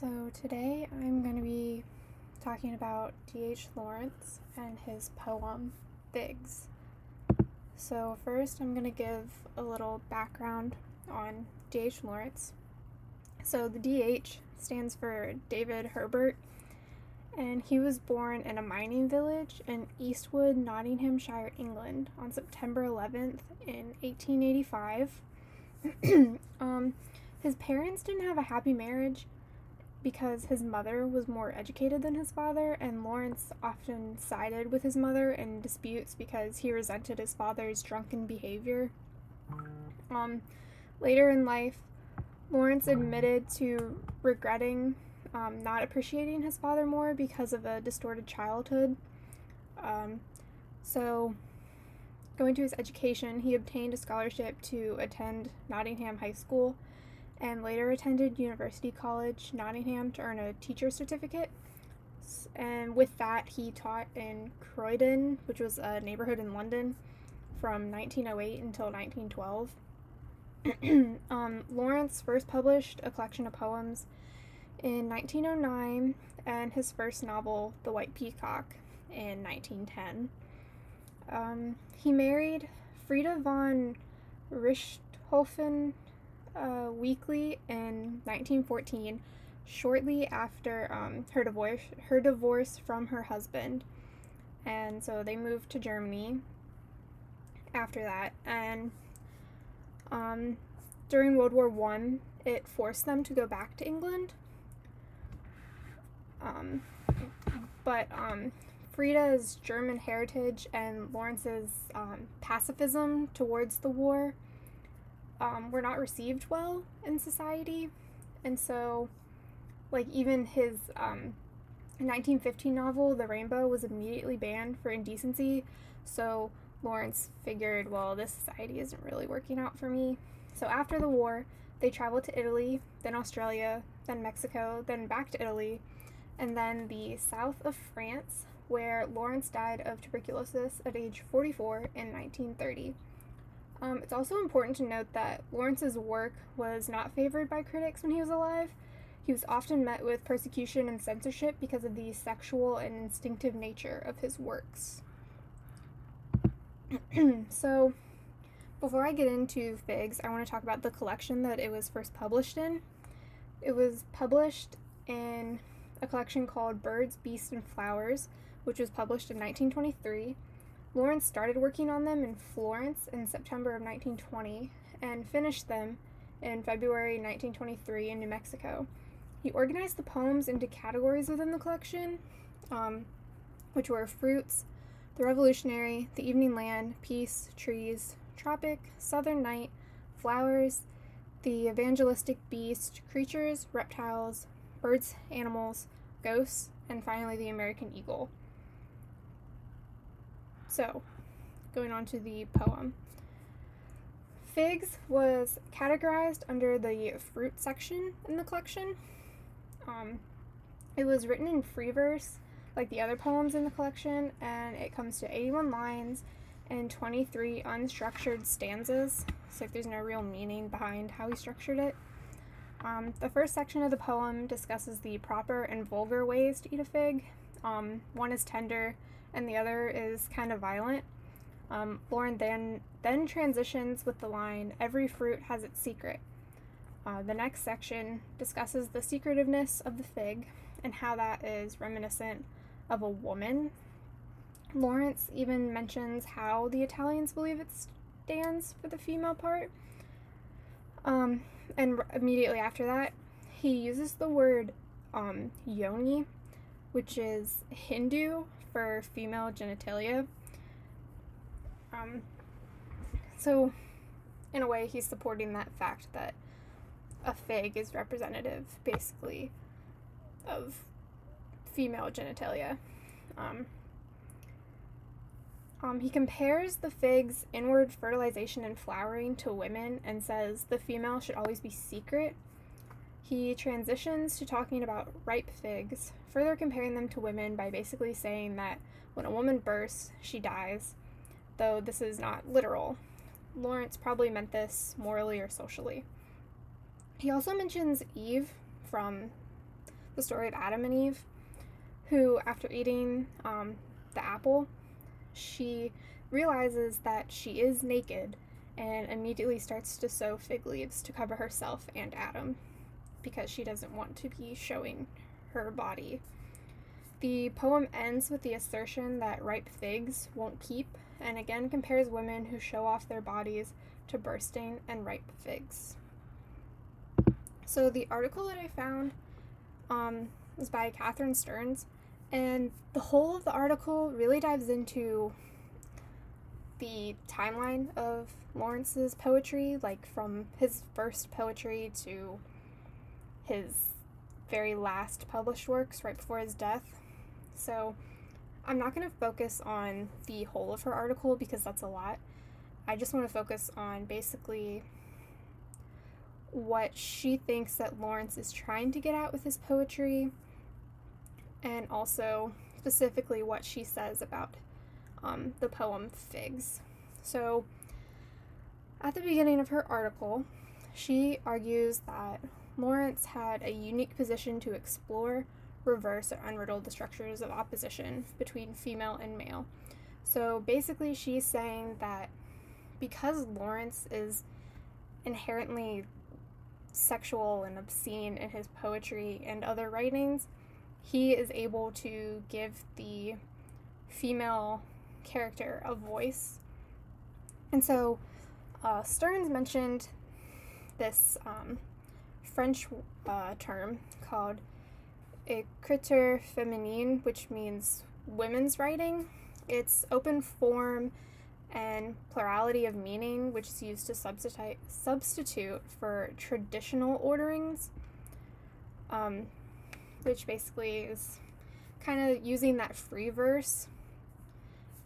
So today I'm going to be talking about D.H. Lawrence and his poem Figs. So first I'm going to give a little background on D.H. Lawrence. So the D.H. stands for David Herbert, and he was born in a mining village in Eastwood, Nottinghamshire, England on September 11th in 1885. His parents didn't have a happy marriage because his mother was more educated than his father, and Lawrence often sided with his mother in disputes because he resented his father's drunken behavior. Later in life, Lawrence admitted to regretting not appreciating his father more because of a distorted childhood. So, going to his education, he obtained a scholarship to attend Nottingham High School and later attended University College Nottingham to earn a teacher's certificate. And with that, he taught in Croydon, which was a neighborhood in London, from 1908 until 1912. Lawrence first published a collection of poems in 1909 and his first novel, The White Peacock, in 1910. He married Frieda von Richthofen Weekly in 1914, shortly after her divorce from her husband, and so they moved to Germany after that. And during World War I, it forced them to go back to England. But Frieda's German heritage and Lawrence's pacifism towards the war were not received well in society, and so, even his 1915 novel, The Rainbow, was immediately banned for indecency, so Lawrence figured, well, this society isn't really working out for me. So after the war, they traveled to Italy, then Australia, then Mexico, then back to Italy, and then the south of France, where Lawrence died of tuberculosis at age 44 in 1930. It's also important to note that Lawrence's work was not favored by critics when he was alive. He was often met with persecution and censorship because of the sexual and instinctive nature of his works. So, before I get into Figs, I want to talk about the collection that it was first published in. It was published in a collection called Birds, Beasts, and Flowers, which was published in 1923. Lawrence started working on them in Florence in September of 1920 and finished them in February 1923 in New Mexico. He organized the poems into categories within the collection, which were fruits, the revolutionary, the evening land, peace, trees, tropic, southern night, flowers, the evangelistic beast, creatures, reptiles, birds, animals, ghosts, and finally the American eagle. So, going on to the poem. Figs was categorized under the fruit section in the collection. It was written in free verse, like the other poems in the collection, and it comes to 81 lines and 23 unstructured stanzas, so there's no real meaning behind how he structured it. The first section of the poem discusses the proper and vulgar ways to eat a fig. One is tender, and the other is kind of violent. Lawrence then transitions with the line, "Every fruit has its secret." The next section discusses the secretiveness of the fig and how that is reminiscent of a woman. Lawrence even mentions how the Italians believe it stands for the female part. And immediately after that, he uses the word yoni, which is Hindu for female genitalia. So, in a way, he's supporting that fact that a fig is representative, basically, of female genitalia. He compares the fig's inward fertilization and flowering to women and says the female should always be secret. He transitions to talking about ripe figs, further comparing them to women by basically saying that when a woman bursts, she dies, though this is not literal. Lawrence probably meant this morally or socially. He also mentions Eve from the story of Adam and Eve, who, after eating the apple, she realizes that she is naked and immediately starts to sew fig leaves to cover herself and Adam because she doesn't want to be showing her body. The poem ends with the assertion that ripe figs won't keep, and again compares women who show off their bodies to bursting and ripe figs. So the article that I found was by Catherine Stearns, and the whole of the article really dives into the timeline of Lawrence's poetry, like from his first poetry to his very last published works right before his death. So I'm not going to focus on the whole of her article because that's a lot. I just want to focus on basically what she thinks that Lawrence is trying to get at with his poetry, and also specifically what she says about the poem Figs. So at the beginning of her article, she argues that Lawrence had a unique position to explore, reverse, or unriddle the structures of opposition between female and male. So basically she's saying that because Lawrence is inherently sexual and obscene in his poetry and other writings, he is able to give the female character a voice. And so Stearns mentioned this French term called écriture féminine, which means women's writing. It's open form and plurality of meaning, which is used to substitute for traditional orderings, which basically is kind of using that free verse.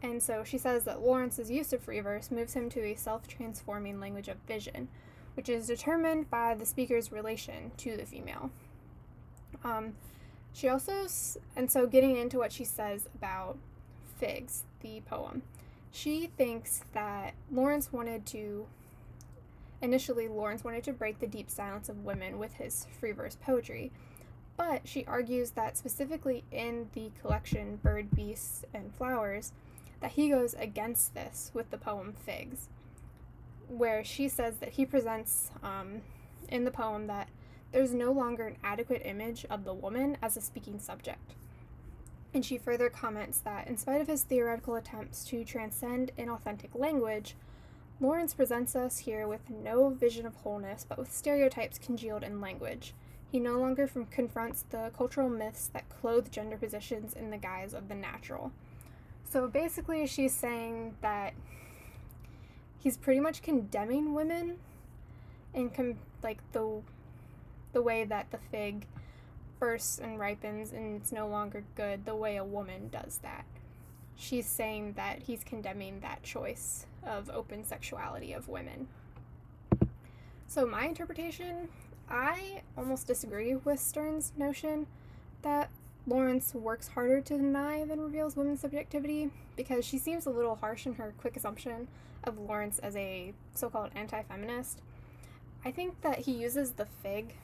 And so she says that Lawrence's use of free verse moves him to a self-transforming language of vision, which is determined by the speaker's relation to the female. She also, and so getting into what she says about Figs, the poem, she thinks that Lawrence wanted to break the deep silence of women with his free verse poetry, but she argues that specifically in the collection Bird, Beasts, and Flowers, that he goes against this with the poem Figs, where she says that he presents in the poem that there's no longer an adequate image of the woman as a speaking subject. And she further comments that in spite of his theoretical attempts to transcend inauthentic language, Lawrence presents us here with no vision of wholeness, but with stereotypes congealed in language. He no longer confronts the cultural myths that clothe gender positions in the guise of the natural. So basically she's saying that he's pretty much condemning women in the way that the fig bursts and ripens and it's no longer good the way a woman does that. She's saying that he's condemning that choice of open sexuality of women. So my interpretation, I almost disagree with Stern's notion that Lawrence works harder to deny than reveals women's subjectivity, because she seems a little harsh in her quick assumption of Lawrence as a so-called anti-feminist. I think that he uses the fig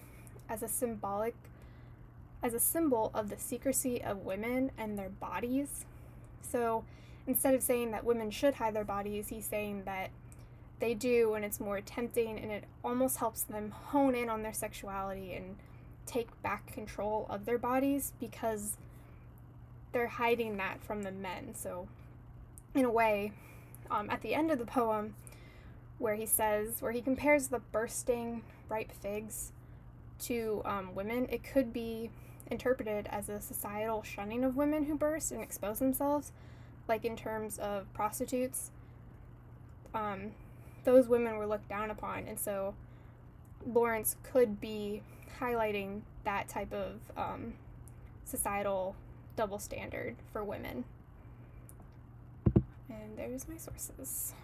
as a symbol of the secrecy of women and their bodies. So instead of saying that women should hide their bodies, he's saying that they do, and it's more tempting, and it almost helps them hone in on their sexuality and take back control of their bodies because they're hiding that from the men. So in a way, at the end of the poem, where he compares the bursting ripe figs to women, it could be interpreted as a societal shunning of women who burst and expose themselves, like in terms of prostitutes. Those women were looked down upon, and so Lawrence could be highlighting that type of societal double standard for women. And there's my sources.